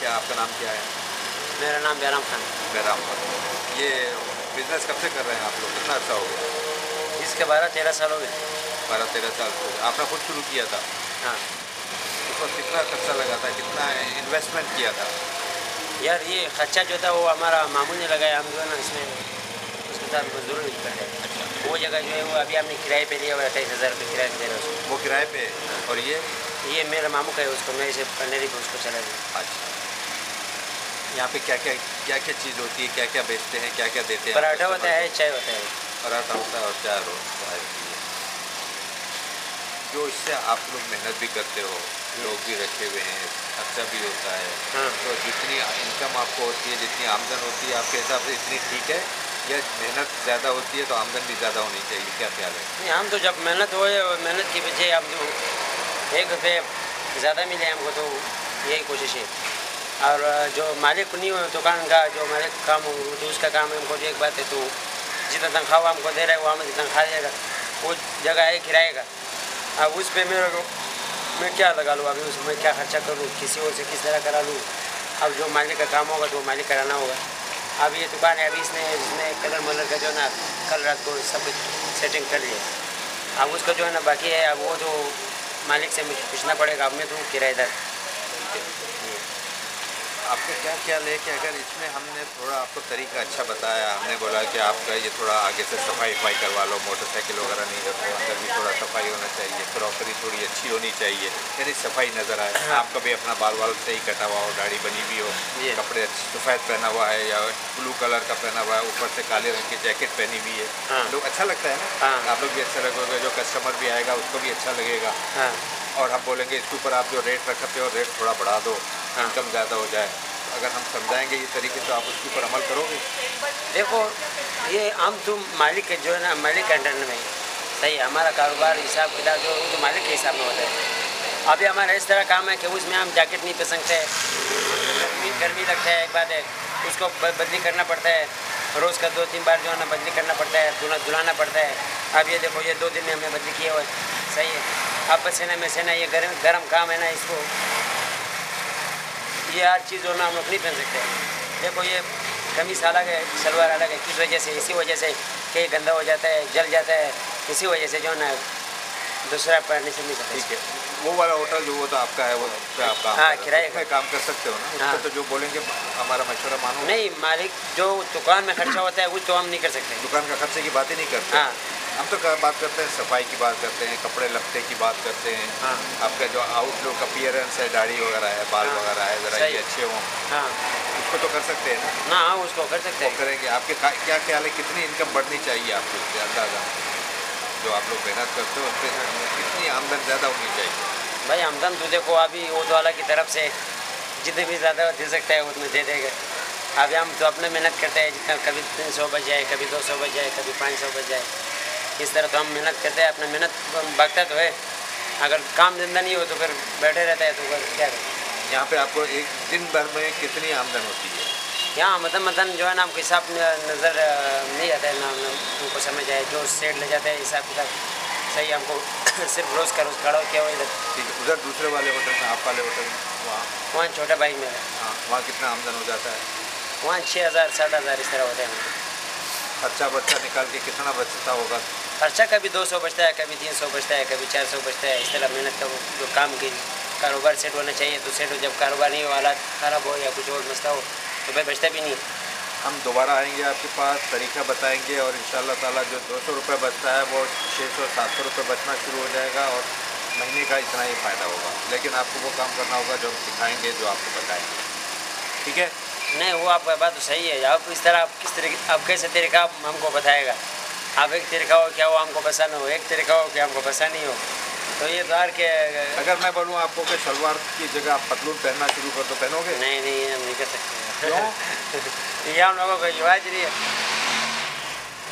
क्या आपका नाम क्या है? मेरा नाम बैराम खान। बैराम खान। ये बिज़नेस कब से कर रहे हैं आप लोग? कितना अर्सा हो गया? इसके 12-13 साल हो गए। 12-13 साल हो गए। आपने खुद शुरू किया था? हाँ उस वक्त कितना खर्चा लगा था, कितना इन्वेस्टमेंट किया था? यार, ये खर्चा जो था वो हमारा मामू ने लगाया। हम जो है ना इसमें उसके साथ मजदूर भी करते हैं। अच्छा, वो जगह जो है वो अभी हमने किराए पे लिया हुआ है, 28,000 रुपये किराए पे दे रहे हैं उसको। वो किराए पे? और ये मेरा मामू का है, उसको मैं इसे पनेरी पे उसको चला दिया। अच्छा, यहाँ पे क्या क्या चीज़ होती है, क्या क्या बेचते हैं, क्या क्या देते हैं? पराठा होता है, चाय होता है। पराठा होता है और चाय होता है। जो इससे आप लोग मेहनत भी करते हो, लोग भी रखे हुए हैं, खर्चा भी होता है, हाँ। तो जितनी इनकम आपको होती है, जितनी आमदन होती है, आपके हिसाब से इतनी ठीक है, या मेहनत ज़्यादा होती है तो आमदन भी ज़्यादा होनी चाहिए? क्या ख्याल है? नहीं, हम तो जब मेहनत हो और मेहनत के पीछे हम तो 1 रुपये ज़्यादा मिले हमको तो यही कोशिश है। और जो मालिक नहीं हो दुकान का, जो मालिक काम हो तो उसका काम है। हमको तो एक बात है, तो जितना तनख्वाह हमको दे रहा है वो हमें तनख्वाह देगा। वो जगह है किराए का, अब उस पर मेरे को मैं क्या लगा लूँ, अभी उसमें क्या खर्चा करूँ, किसी और से किस तरह करा लूँ। अब जो मालिक का काम होगा तो वो मालिक कराना होगा। अब ये दुकान है, अभी इसने कलर मलर का जो है ना कल रात को सब सेटिंग कर लिया। अब उसका जो है ना बाकी है, अब वो तो मालिक से मुझे पूछना पड़ेगा। अब मैं तो किराएदार। आपका क्या ख्याल है कि अगर इसमें हमने थोड़ा आपको तरीका अच्छा बताया, हमने बोला कि आपका ये थोड़ा आगे से सफाई करवा लो, मोटरसाइकिल वगैरह नहीं रखो, अंदर भी थोड़ा सफाई होना चाहिए, क्रॉकरी थोड़ी अच्छी होनी चाहिए, यानी सफाई नज़र आए, हाँ। आपका भी अपना बाल सही कटा हुआ हो, दाढ़ी बनी हुई हो, कपड़े सफ़ेद पहना हुआ है या ब्लू कलर का पहना हुआ है, ऊपर से काले रंग की जैकेट पहनी हुई है, हाँ। लोग अच्छा लगता है ना? हाँ। आप लोग भी अच्छा लगोगे, जो कस्टमर भी आएगा उसको भी अच्छा लगेगा। हाँ और हम बोलेंगे इसके ऊपर आप जो रेट रखते हो रेट थोड़ा बढ़ा दो, हाँ। इनकम ज़्यादा हो जाए। अगर हम समझाएंगे ये तरीके तो आप उसके ऊपर अमल करोगे? देखो, ये हम तो मालिक के जो है ना मालिक के अंडर में सही है। हमारा कारोबार हिसाब किताब जो वो तो मालिक के हिसाब में होता है। अभी हमारा इस तरह काम है कि उसमें हम जैकेट नहीं पहन सकते, गर्मी लगता है, एक बात है उसको बदली करना पड़ता है। रोज़ का 2-3 बार जो है ना बदली करना पड़ता है, धुलाना पड़ता है। अब ये देखो, ये 2 दिन में हमने बदली किए हुए, सही है। अब पसीने में से ना ये गर्म काम है ना, इसको ये हर चीज़ जो ना हम लोग नहीं पहन सकते। देखो, ये कमीज अलग है, सलवार अलग है। किस वजह से? इसी वजह से कि ये गंदा हो जाता है, जल जाता है, इसी वजह से जो है ना दूसरा पहनने से नहीं सकते। ठीक है, वो वाला होटल जो वो तो आपका है, वो पे आप काम हाँ, कर रहे हो, किराए उसमें काम कर सकते हो ना? हाँ। उसमें तो जो बोलेंगे हमारा मशवरा मानो। नहीं, मालिक जो दुकान में खर्चा होता है वो तो हम नहीं कर सकते। दुकान का खर्चे की बात ही नहीं करते। हाँ। हम तो बात करते हैं सफाई की, बात करते हैं कपड़े लत्ते की, बात करते हैं हाँ। आपका जो आउटलुक अपीयरेंस है, दाढ़ी वगैरह है, बाल हाँ। वगैरह है, ज़रा सही। ये अच्छे हों, हाँ उसको तो कर सकते हैं ना? ना, हाँ उसको कर सकते वो हैं। करेंगे। आपके क्या ख्याल है कितनी इनकम बढ़नी चाहिए आपको, उससे अंदाज़ा जो आप लोग मेहनत करते हो उन पर कितनी आमदन ज़्यादा होनी चाहिए? भाई आमदन तो देखो, अभी वो तो वाला की तरफ से जितने भी ज़्यादा दे सकता है उतने दे देगा। अभी हम तो अपने मेहनत करते हैं, जितना कभी 300 बच जाए, कभी 200 बच जाए, कभी 500 बच जाए, इस तरह तो हम मेहनत करते हैं। अपना मेहनत भागता तो है, अगर काम धंधा नहीं हो तो फिर बैठे रहता है तो फिर क्या करें। यहाँ पे आपको एक दिन भर में कितनी आमदन होती है? यहाँ मतन जो है ना हमको हिसाब नज़र नहीं आता है ना, हमको समझ आए जो सेट ले जाते हैं हिसाब किताब सही। हमको सिर्फ रोज़ का रोज़ खड़ा हो क्या हो इधर। ठीक है, उधर दूसरे वाले होटल में, आप वाले होटल में, वहाँ छोटा भाई मेरा, हाँ, वहाँ कितना आमदन हो जाता है? वहाँ 6,000 7,000 इस तरह होता है हमको। खर्चा बर्चा निकाल के कितना बचता होगा? खर्चा कभी 200 बचता है, कभी 300 बचता है, कभी 400 बचता है। इस तरह मेहनत का जो काम की कारोबार सेट होना चाहिए तो सेट हो। जब कारोबार नहीं हो, हालात ख़राब हो या कुछ और मसला हो तो भाई बचता भी नहीं। हम दोबारा आएंगे आपके पास, तरीका बताएंगे और इंशाल्लाह ताला जो 200 रुपये बचता है वो 600-700 रुपये बचना शुरू हो जाएगा और महीने का इतना ही फ़ायदा होगा। लेकिन आपको वो काम करना होगा जो हम सिखाएँगे, जो आपको बताएँगे। ठीक है? नहीं, वो आपका बात तो सही है। आप इस तरह आप किस तरीके, आप कैसे तरीका आप हमको बताएगा। आप एक तरीका हो क्या वो हमको पसंद हो, एक तरीका हो क्या हमको पसंद नहीं हो, तो ये तो हर के। अगर मैं बोलूँ आपको कि सलवार की जगह आप पतलून पहनना शुरू कर दो, पहनोगे? नहीं नहीं, हम नहीं कर सकते। क्यों? ये हम लोगों को रिवाज नहीं है।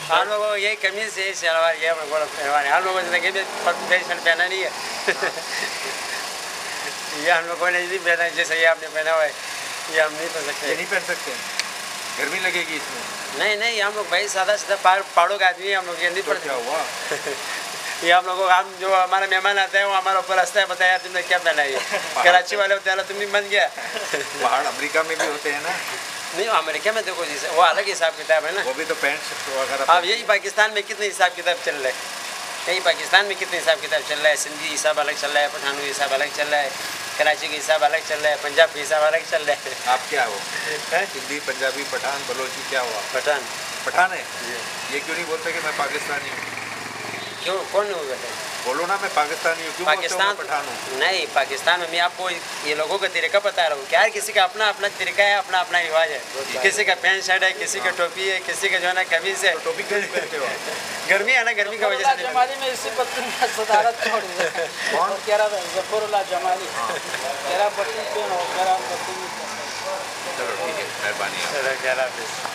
हम लोगों को यही कमीज से सलवार ये हम लोगों को पहनवाने, हम लोगों ने कभी पहना नहीं है। ये हम लोगों ने नहीं पहना जैसे ये आपने पहना हुआ है, ये हम नहीं पहन सकते। ये नहीं पहन सकते? गर्मी लगेगी इसमें? नहीं नहीं, हम लोग भाई सादा सीधा पहाड़ों का आदमी है, हम लोग ये नहीं तो पहन क्या हुआ? ये आप लोगों को, हम जो हमारे मेहमान आते हैं वो हमारे ऊपर हंसता है, बताया यार तुमने क्या पहना है, कराची वाले होते हैं तुम भी बन गया। पहाड़ अमेरिका में भी होते हैं ना? नहीं अमेरिका में देखो जी वो अलग हिसाब किताब है ना। वो भी तो पैंट वगैरह। अब यही पाकिस्तान में कितने हिसाब किताब चल रहा है, यही पाकिस्तान में कितने हिसाब किताब चल रहा है। सिंधी हिसाब अलग चल रहा है, पठानों हिसाब अलग चल रहा है, कराची के हिसाब अलग चल रहा है, पंजाब के हिसाब अलग चल रहा है। आप क्या हो? हिंदी, पंजाबी, पठान, बलोची क्या हुआ? पठान। पठान है? ये क्यों नहीं बोलते कि मैं पाकिस्तानी हूँ? क्यों, कौन नहीं बोलते? बोलो ना मैं पाकिस्तानी हूँ। क्यों पाकिस्तान पठान हूँ? नहीं, पाकिस्तान में मैं आपको ये लोगों का तरीका बता रहा हूँ कि यार किसी का अपना अपना तरीका है, अपना अपना रिवाज है। किसी का पैंट शर्ट है, किसी का टोपी है, किसी का जो है ना कमीज है। टोपी क्यों पहनते हो? गर्मी है ना, गर्मी की वजह से। जमाली में इसी बदतमीज सदारत छोड़ दे कौन कह रहा है? जफरुल्लाह जमाली कह रहा बदतमीज पे हो, कह रहा बदतमीज। चलो ठीक है, मेहरबानी। चलो, क्या हाफिज़।